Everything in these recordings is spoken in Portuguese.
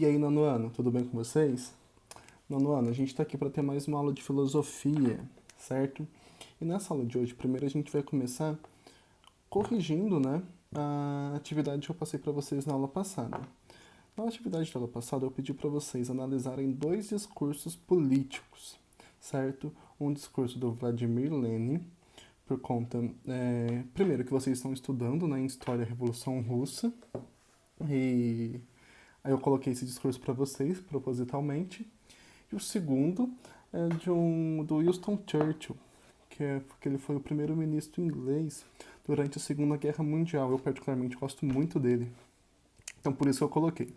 E aí, nono ano, tudo bem com vocês? Nono ano, a gente está aqui para ter mais uma aula de filosofia, certo? E nessa aula de hoje, primeiro a gente vai começar corrigindo, né, a atividade que eu passei para vocês na aula passada. Na atividade da aula passada, eu pedi para vocês analisarem dois discursos políticos, certo? Um discurso do Vladimir Lenin, por conta, primeiro, que vocês estão estudando, né, em História da Revolução Russa, e aí eu coloquei esse discurso para vocês, propositalmente. E o segundo é do Winston Churchill, porque ele foi o primeiro-ministro inglês durante a Segunda Guerra Mundial. Eu particularmente gosto muito dele. Então por isso eu coloquei,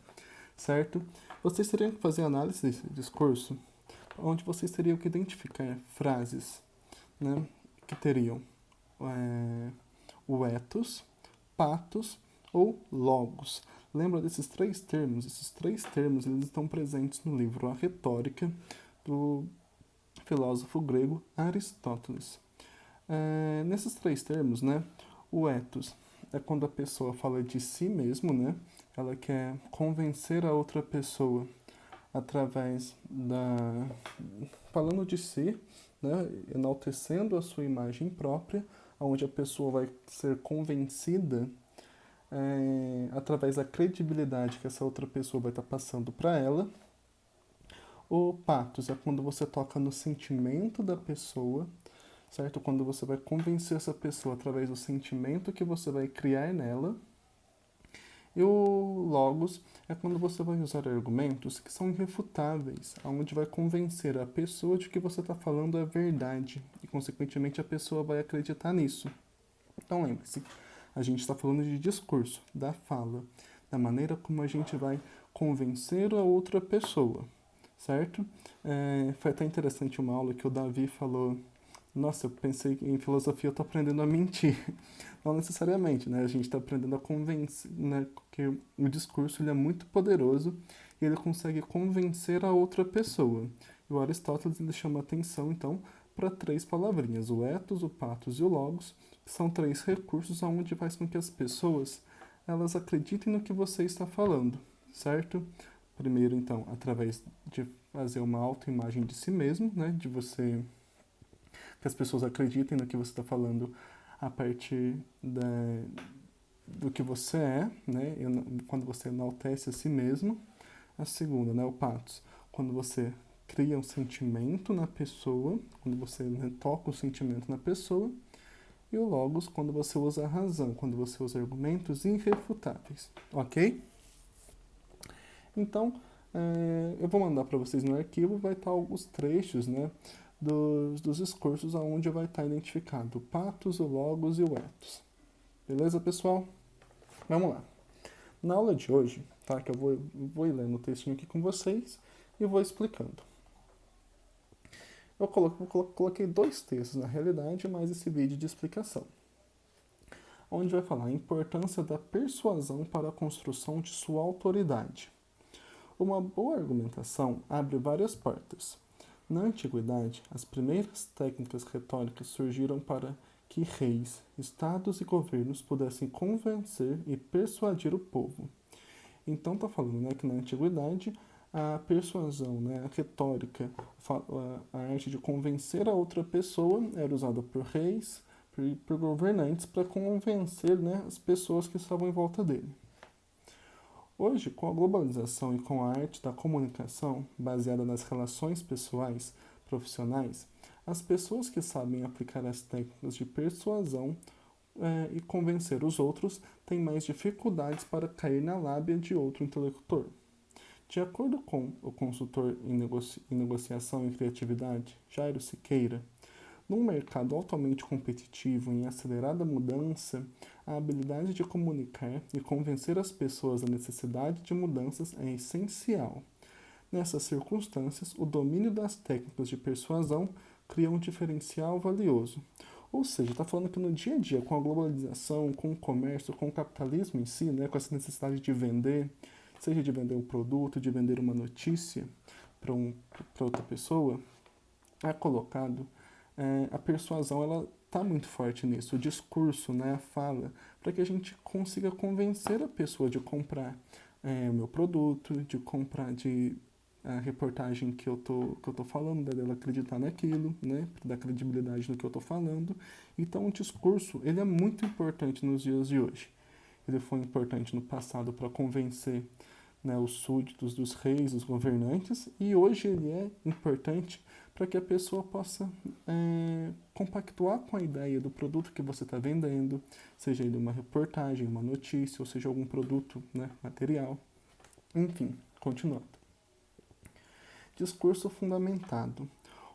certo? Vocês teriam que fazer análise desse discurso, onde vocês teriam que identificar frases, né, que teriam o ethos, pathos ou logos. Lembra desses três termos? Esses três termos eles estão presentes no livro A Retórica, do filósofo grego Aristóteles. Nesses três termos, né, o ethos é quando a pessoa fala de si mesmo, né, ela quer convencer a outra pessoa através falando de si, né, enaltecendo a sua imagem própria, onde a pessoa vai ser convencida através da credibilidade que essa outra pessoa vai estar passando para ela. O pathos é quando você toca no sentimento da pessoa, certo? Quando você vai convencer essa pessoa através do sentimento que você vai criar nela. E o logos é quando você vai usar argumentos que são irrefutáveis, onde vai convencer a pessoa de que você está falando é verdade e, consequentemente, a pessoa vai acreditar nisso. Então, lembre-se, a gente está falando de discurso, da fala, da maneira como a gente vai convencer a outra pessoa, certo? Foi até interessante uma aula que o Davi falou. Nossa, eu pensei que em filosofia eu estou aprendendo a mentir. Não necessariamente, né? A gente está aprendendo a convencer, né? Porque o discurso ele é muito poderoso e ele consegue convencer a outra pessoa. E o Aristóteles ele chama atenção, então, para três palavrinhas: o ethos, o pathos e o logos, que são três recursos onde faz com que as pessoas elas acreditem no que você está falando, certo? Primeiro, então, através de fazer uma autoimagem de si mesmo, né? De você que as pessoas acreditem no que você está falando a partir do que você é, né? Quando você enaltece a si mesmo. A segunda, né? O pathos, quando você cria um sentimento na pessoa, quando você, né, toca o sentimento na pessoa. E o logos, quando você usa a razão, quando você usa argumentos irrefutáveis, ok? Então, eu vou mandar para vocês no arquivo, vai estar alguns trechos, né, dos discursos onde vai estar identificado o pathos, o logos e o ethos. Beleza, pessoal? Vamos lá. Na aula de hoje, tá, que eu vou ir lendo o textinho aqui com vocês e vou explicando. Eu coloquei dois textos na realidade, mais esse vídeo de explicação, onde vai falar a importância da persuasão para a construção de sua autoridade. Uma boa argumentação abre várias portas. Na antiguidade, as primeiras técnicas retóricas surgiram para que reis, estados e governos pudessem convencer e persuadir o povo. Então está falando, né, que na antiguidade a persuasão, né, a retórica, a arte de convencer a outra pessoa era usada por reis, por governantes para convencer, né, as pessoas que estavam em volta dele. Hoje, com a globalização e com a arte da comunicação baseada nas relações pessoais, profissionais, as pessoas que sabem aplicar as técnicas de persuasão e convencer os outros têm mais dificuldades para cair na lábia de outro interlocutor. De acordo com o consultor em negociação e criatividade, Jairo Siqueira, num mercado altamente competitivo em acelerada mudança, a habilidade de comunicar e convencer as pessoas da necessidade de mudanças é essencial. Nessas circunstâncias, o domínio das técnicas de persuasão cria um diferencial valioso. Ou seja, está falando que no dia a dia, com a globalização, com o comércio, com o capitalismo em si, né, com essa necessidade de vender, seja de vender um produto, de vender uma notícia para outra pessoa, é colocado a persuasão, ela está muito forte nisso, o discurso, né, a fala, para que a gente consiga convencer a pessoa de comprar o meu produto, de comprar, de a reportagem que eu tô falando, dela acreditar naquilo, né, dar credibilidade no que eu tô falando. Então, o discurso, ele é muito importante nos dias de hoje. Ele foi importante no passado para convencer, né, os súditos dos reis, dos governantes, e hoje ele é importante para que a pessoa possa compactuar com a ideia do produto que você está vendendo, seja ele uma reportagem, uma notícia, ou seja algum produto, né, material. Enfim, continuando. Discurso fundamentado.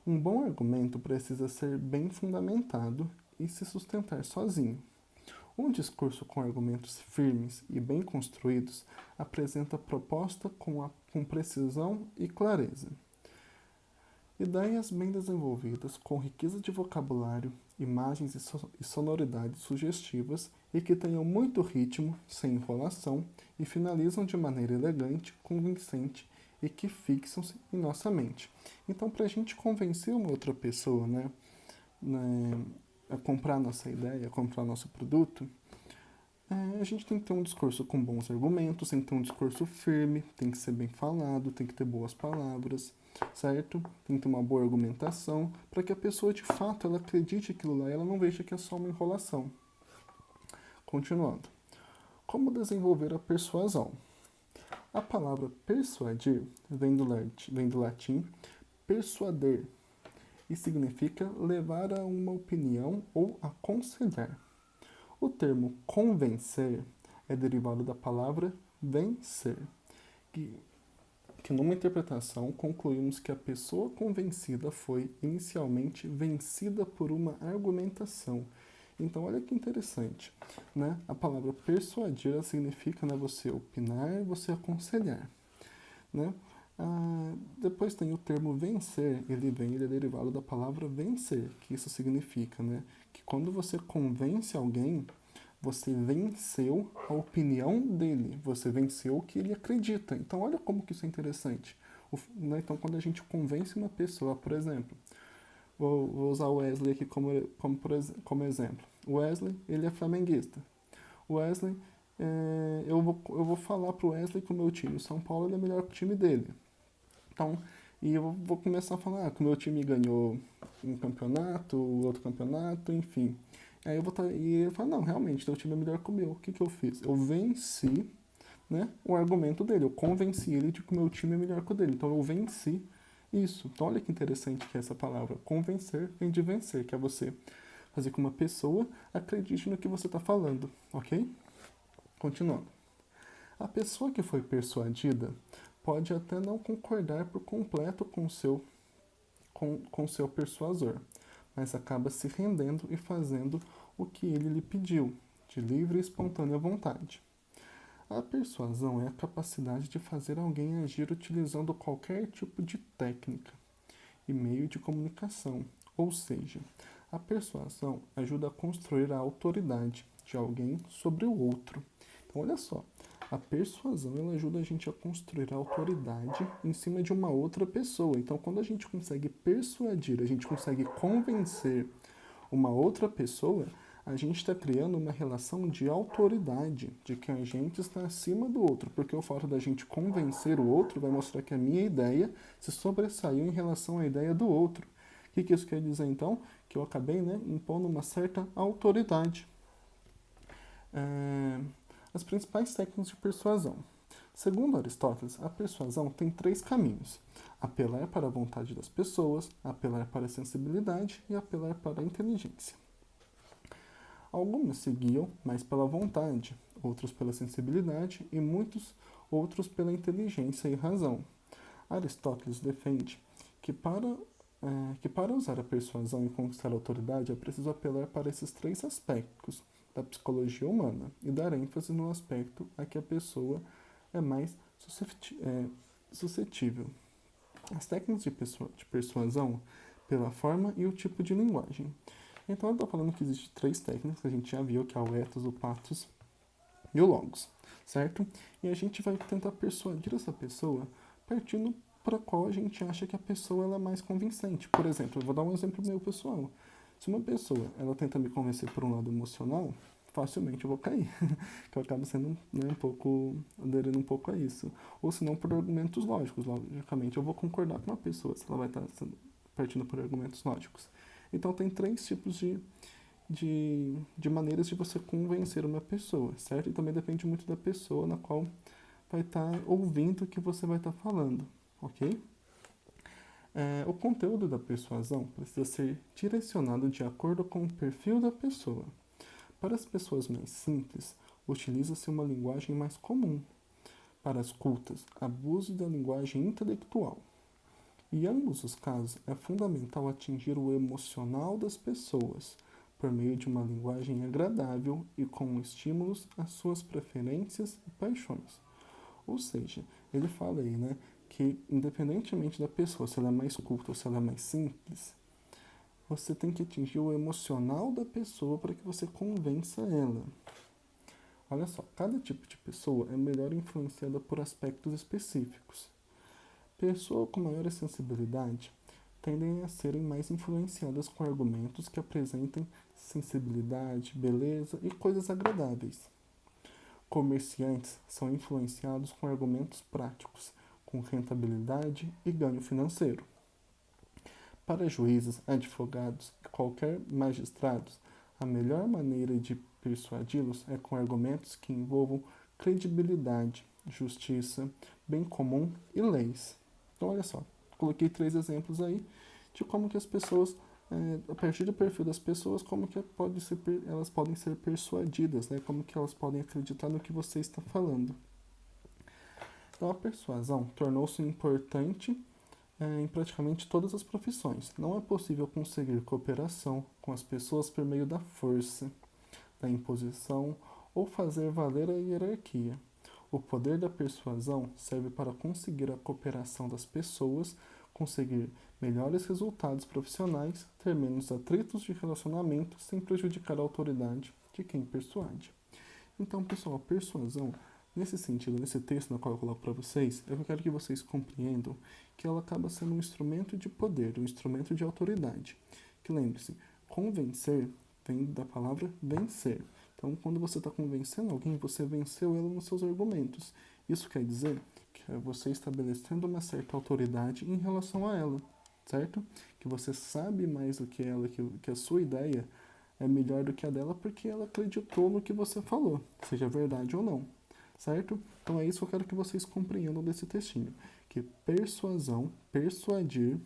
Um bom argumento precisa ser bem fundamentado e se sustentar sozinho. Um discurso com argumentos firmes e bem construídos apresenta proposta com precisão e clareza. Ideias bem desenvolvidas, com riqueza de vocabulário, imagens e sonoridades sugestivas e que tenham muito ritmo, sem enrolação, e finalizam de maneira elegante, convincente e que fixam-se em nossa mente. Então, para a gente convencer uma outra pessoa, a comprar nossa ideia, a comprar nosso produto, a gente tem que ter um discurso com bons argumentos, tem que ter um discurso firme, tem que ser bem falado, tem que ter boas palavras, certo? Tem que ter uma boa argumentação, para que a pessoa de fato ela acredite aquilo lá e ela não veja que é só uma enrolação. Continuando. Como desenvolver a persuasão? A palavra persuadir vem do latim persuader e significa levar a uma opinião ou aconselhar. O termo convencer é derivado da palavra vencer, que numa interpretação concluímos que a pessoa convencida foi inicialmente vencida por uma argumentação. Então, olha que interessante, né? A palavra persuadir ela significa, né, você opinar, você aconselhar, né? Depois tem o termo vencer, ele é derivado da palavra vencer, que isso significa, né, que quando você convence alguém, você venceu a opinião dele, você venceu o que ele acredita. Então, olha como que isso é interessante. Né, então, quando a gente convence uma pessoa, por exemplo, vou usar o Wesley aqui como exemplo. O Wesley, ele é flamenguista. O Wesley, eu vou falar pro Wesley que o meu time, o São Paulo, ele é melhor que o time dele. Então, e eu vou começar a falar que o meu time ganhou um campeonato, outro campeonato, enfim. Aí eu vou e ele fala, não, realmente, teu time é melhor que o meu. O que eu fiz? Eu venci, né, o argumento dele. Eu convenci ele de que o meu time é melhor que o dele. Então eu venci isso. Então olha que interessante que é essa palavra. Convencer vem de vencer, que é você fazer com que uma pessoa acredite no que você está falando, ok? Continuando. A pessoa que foi persuadida pode até não concordar por completo com seu persuasor, mas acaba se rendendo e fazendo o que ele lhe pediu, de livre e espontânea vontade. A persuasão é a capacidade de fazer alguém agir utilizando qualquer tipo de técnica e meio de comunicação, ou seja, a persuasão ajuda a construir a autoridade de alguém sobre o outro. Então, olha só, a persuasão ela ajuda a gente a construir a autoridade em cima de uma outra pessoa. Então, quando a gente consegue persuadir, a gente consegue convencer uma outra pessoa, a gente está criando uma relação de autoridade, de que a gente está acima do outro, porque o fato da gente convencer o outro vai mostrar que a minha ideia se sobressaiu em relação à ideia do outro. O que isso quer dizer, então? Que eu acabei, né, impondo uma certa autoridade. As principais técnicas de persuasão. Segundo Aristóteles, a persuasão tem 3 caminhos: apelar para a vontade das pessoas, apelar para a sensibilidade e apelar para a inteligência. Algumas se guiam mais pela vontade, outros pela sensibilidade e muitos outros pela inteligência e razão. Aristóteles defende que para usar a persuasão e conquistar a autoridade é preciso apelar para esses 3 aspectos da psicologia humana e dar ênfase no aspecto a que a pessoa é mais suscetível. As técnicas de persuasão pela forma e o tipo de linguagem. Então, eu estou falando que existem 3 técnicas, que a gente já viu, que é o ethos, o pathos e o logos, certo? E a gente vai tentar persuadir essa pessoa partindo para qual a gente acha que a pessoa ela é mais convincente. Por exemplo, eu vou dar um exemplo meu pessoal. Se uma pessoa ela tenta me convencer por um lado emocional, facilmente eu vou cair, que eu acabo sendo, né, aderindo um pouco a isso. Ou se não, por argumentos lógicos, logicamente eu vou concordar com uma pessoa, se ela vai estar partindo por argumentos lógicos. Então tem 3 tipos de maneiras de você convencer uma pessoa, certo? E também depende muito da pessoa na qual vai estar ouvindo o que você vai estar falando, ok? O conteúdo da persuasão precisa ser direcionado de acordo com o perfil da pessoa. Para as pessoas mais simples, utiliza-se uma linguagem mais comum. Para as cultas, abuso da linguagem intelectual. Em ambos os casos, é fundamental atingir o emocional das pessoas, por meio de uma linguagem agradável e com estímulos às suas preferências e paixões. Ou seja, ele fala aí, né, que independentemente da pessoa, se ela é mais culta ou se ela é mais simples, você tem que atingir o emocional da pessoa para que você convença ela. Olha só, cada tipo de pessoa é melhor influenciada por aspectos específicos. Pessoas com maior sensibilidade tendem a serem mais influenciadas com argumentos que apresentem sensibilidade, beleza e coisas agradáveis. Comerciantes são influenciados com argumentos práticos, com rentabilidade e ganho financeiro. Para juízes, advogados e qualquer magistrados, a melhor maneira de persuadi-los é com argumentos que envolvam credibilidade, justiça, bem comum e leis. Então, olha só, coloquei 3 exemplos aí de como que as pessoas, a partir do perfil das pessoas, como que elas podem ser persuadidas, né? Como que elas podem acreditar no que você está falando. Então, a persuasão tornou-se importante em praticamente todas as profissões. Não é possível conseguir cooperação com as pessoas por meio da força, da imposição ou fazer valer a hierarquia. O poder da persuasão serve para conseguir a cooperação das pessoas, conseguir melhores resultados profissionais, ter menos atritos de relacionamento sem prejudicar a autoridade de quem persuade. Então, pessoal, a persuasão, nesse sentido, nesse texto no qual eu coloco para vocês, eu quero que vocês compreendam que ela acaba sendo um instrumento de poder, um instrumento de autoridade. Que lembre-se, convencer vem da palavra vencer. Então, quando você está convencendo alguém, você venceu ela nos seus argumentos. Isso quer dizer que é você estabelecendo uma certa autoridade em relação a ela, certo? Que você sabe mais do que ela, que a sua ideia é melhor do que a dela porque ela acreditou no que você falou, seja verdade ou não, certo? Então é isso que eu quero que vocês compreendam desse textinho, que persuasão, persuadir,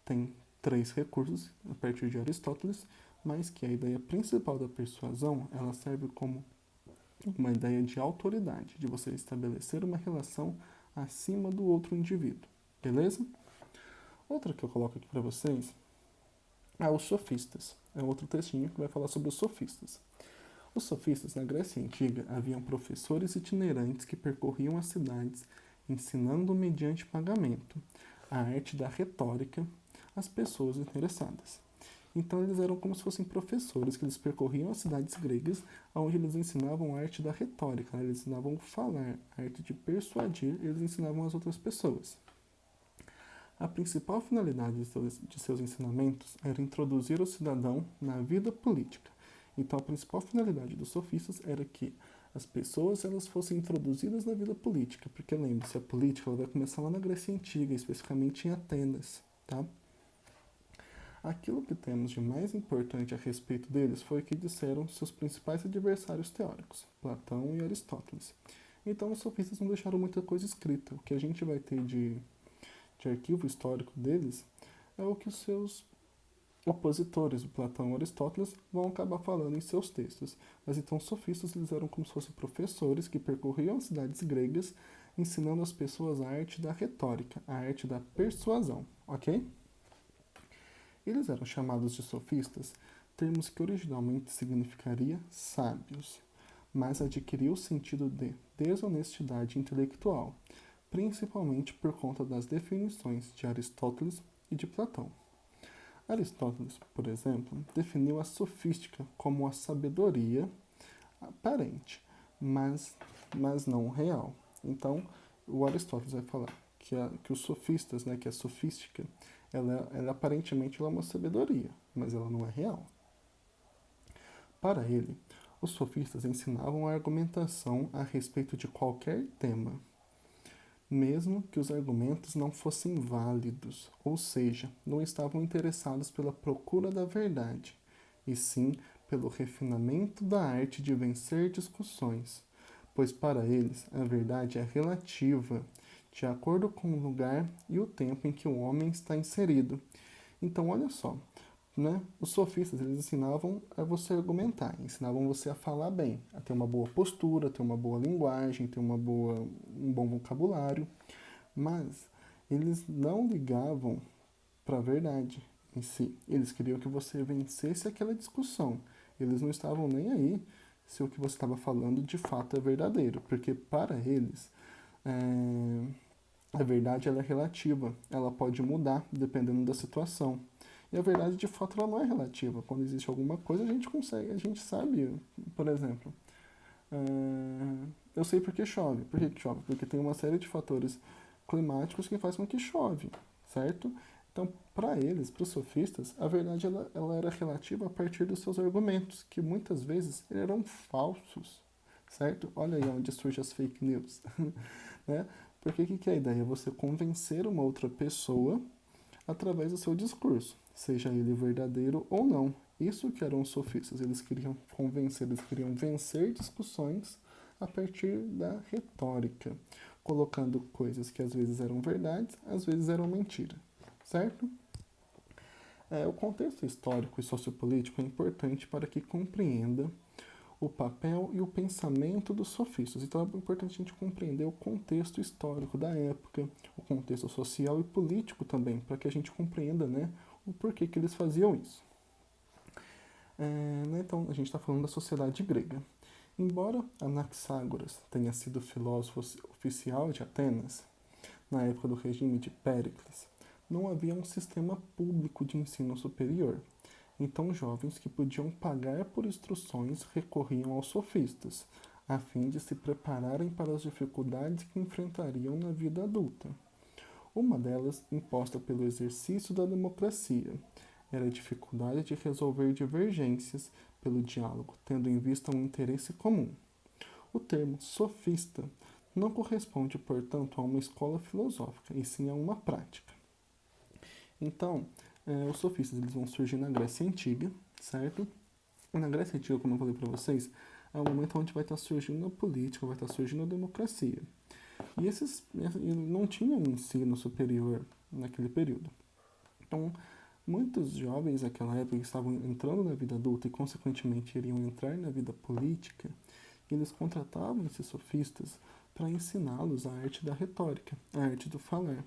tem 3 recursos a partir de Aristóteles, mas que a ideia principal da persuasão, ela serve como uma ideia de autoridade, de você estabelecer uma relação acima do outro indivíduo, beleza? Outra que eu coloco aqui para vocês é os sofistas. É outro textinho que vai falar sobre os sofistas. Os sofistas, na Grécia Antiga, haviam professores itinerantes que percorriam as cidades, ensinando mediante pagamento a arte da retórica às pessoas interessadas. Então eles eram como se fossem professores, que eles percorriam as cidades gregas, onde eles ensinavam a arte da retórica, né? Eles ensinavam falar, a arte de persuadir, eles ensinavam as outras pessoas. A principal finalidade de seus ensinamentos era introduzir o cidadão na vida política. Então, a principal finalidade dos sofistas era que as pessoas elas fossem introduzidas na vida política, porque lembre-se, a política ela vai começar lá na Grécia Antiga, especificamente em Atenas, tá? Aquilo que temos de mais importante a respeito deles foi o que disseram seus principais adversários teóricos, Platão e Aristóteles. Então, os sofistas não deixaram muita coisa escrita. O que a gente vai ter de arquivo histórico deles é o que os seus opositores, o Platão e Aristóteles, vão acabar falando em seus textos. Mas então os sofistas eles eram como se fossem professores que percorriam as cidades gregas ensinando às pessoas a arte da retórica, a arte da persuasão, ok? Eles eram chamados de sofistas, termos que originalmente significaria sábios, mas adquiriu o sentido de desonestidade intelectual, principalmente por conta das definições de Aristóteles e de Platão. Aristóteles, por exemplo, definiu a sofística como a sabedoria aparente, mas não real. Então, o Aristóteles vai falar que os sofistas, né, que a sofística, ela aparentemente ela é uma sabedoria, mas ela não é real. Para ele, Os sofistas ensinavam a argumentação a respeito de qualquer tema, mesmo que os argumentos não fossem válidos, ou seja, não estavam interessados pela procura da verdade, e sim pelo refinamento da arte de vencer discussões, pois para eles a verdade é relativa, de acordo com o lugar e o tempo em que o homem está inserido. Então, olha só, né? Os sofistas, eles ensinavam a você argumentar, ensinavam você a falar bem, a ter uma boa postura, ter uma boa linguagem, ter um bom vocabulário, mas eles não ligavam para a verdade em si. Eles queriam que você vencesse aquela discussão. Eles não estavam nem aí se o que você estava falando de fato é verdadeiro, porque para eles a verdade ela é relativa, ela pode mudar dependendo da situação. E a verdade, de fato, ela não é relativa. Quando existe alguma coisa, a gente consegue, a gente sabe, por exemplo, eu sei porque chove. Por que chove? Porque tem uma série de fatores climáticos que fazem com que chove, certo? Então, para eles, para os sofistas, a verdade ela era relativa a partir dos seus argumentos, que muitas vezes eram falsos, certo? Olha aí onde surgem as fake news, né? Porque o que é a ideia? Você convencer uma outra pessoa através do seu discurso, seja ele verdadeiro ou não. Isso que eram os sofistas, eles queriam convencer, eles queriam vencer discussões a partir da retórica, colocando coisas que às vezes eram verdades, às vezes eram mentira, certo? O contexto histórico e sociopolítico é importante para que compreenda o papel e o pensamento dos sofistas. Então é importante a gente compreender o contexto histórico da época, o contexto social e político também, para que a gente compreenda, né, o porquê que eles faziam isso. Então, a gente está falando da sociedade grega. Embora Anaxágoras tenha sido filósofo oficial de Atenas, na época do regime de Péricles, não havia um sistema público de ensino superior. Então, jovens que podiam pagar por instruções recorriam aos sofistas, a fim de se prepararem para as dificuldades que enfrentariam na vida adulta. Uma delas, imposta pelo exercício da democracia, era a dificuldade de resolver divergências pelo diálogo, tendo em vista um interesse comum. O termo sofista não corresponde, portanto, a uma escola filosófica, e sim a uma prática. Então, os sofistas eles vão surgir na Grécia Antiga, certo? E na Grécia Antiga, como eu falei para vocês, é o momento onde vai estar surgindo a política, vai estar surgindo a democracia. E esses não tinham ensino superior naquele período. Então, muitos jovens naquela época que estavam entrando na vida adulta e, consequentemente, iriam entrar na vida política, eles contratavam esses sofistas para ensiná-los a arte da retórica, a arte do falar,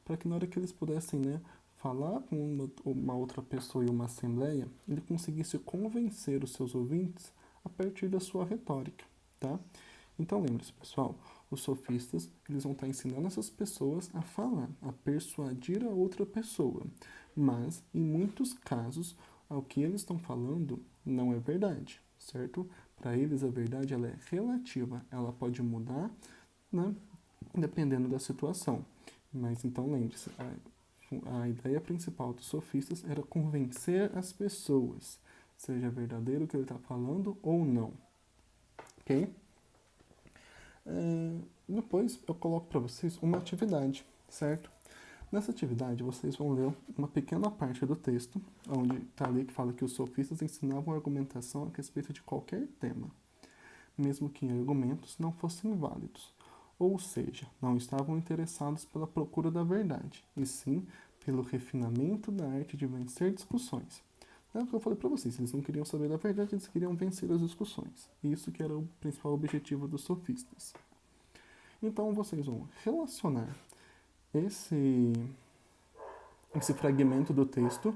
para que na hora que eles pudessem, né, falar com uma outra pessoa em uma assembleia, ele conseguisse convencer os seus ouvintes a partir da sua retórica, tá? Então lembre-se, pessoal, os sofistas, eles vão estar ensinando essas pessoas a falar, a persuadir a outra pessoa, mas em muitos casos, o que eles estão falando não é verdade, certo? Para eles a verdade ela é relativa, ela pode mudar, né, dependendo da situação. Mas então lembre-se, a ideia principal dos sofistas era convencer as pessoas, seja verdadeiro o que ele está falando ou não. Ok? Depois eu coloco para vocês uma atividade, certo? Nessa atividade vocês vão ler uma pequena parte do texto, onde está ali que fala que os sofistas ensinavam argumentação a respeito de qualquer tema, mesmo que argumentos não fossem válidos. Ou seja, não estavam interessados pela procura da verdade, e sim pelo refinamento da arte de vencer discussões. É o que eu falei para vocês, eles não queriam saber da verdade, eles queriam vencer as discussões. Isso que era o principal objetivo dos sofistas. Então vocês vão relacionar esse fragmento do texto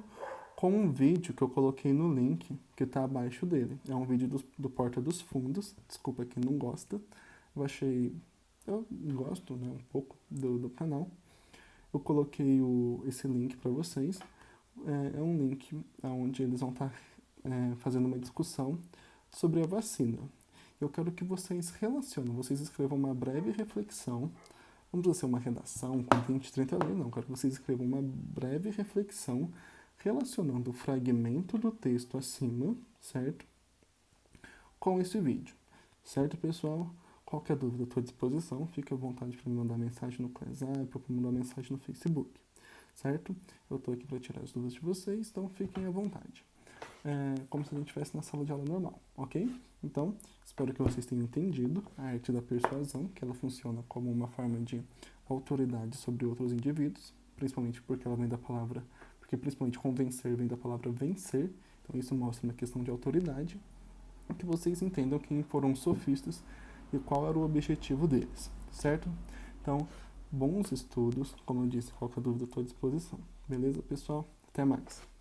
com um vídeo que eu coloquei no link que está abaixo dele. É um vídeo do Porta dos Fundos, desculpa quem não gosta. Eu gosto, né, um pouco do canal. Eu coloquei esse link para vocês. É um link onde eles vão estar fazendo uma discussão sobre a vacina. Eu quero que vocês relacionem, vocês escrevam uma breve reflexão. Não precisa ser uma redação com 20, 30 linhas, não. Quero que vocês escrevam uma breve reflexão relacionando o fragmento do texto acima, certo? com esse vídeo. Certo, pessoal? Qualquer dúvida, estou à disposição. Fique à vontade para me mandar mensagem no WhatsApp ou para me mandar mensagem no Facebook. Certo? Eu estou aqui para tirar as dúvidas de vocês, então fiquem à vontade. Como se a gente estivesse na sala de aula normal, ok? Então, espero que vocês tenham entendido a arte da persuasão, que ela funciona como uma forma de autoridade sobre outros indivíduos, principalmente porque ela vem da palavra, porque principalmente convencer vem da palavra vencer, então isso mostra uma questão de autoridade, e que vocês entendam quem foram os sofistas e qual era o objetivo deles, certo? Então, bons estudos, como eu disse, qualquer dúvida estou à disposição. Beleza, pessoal? Até mais!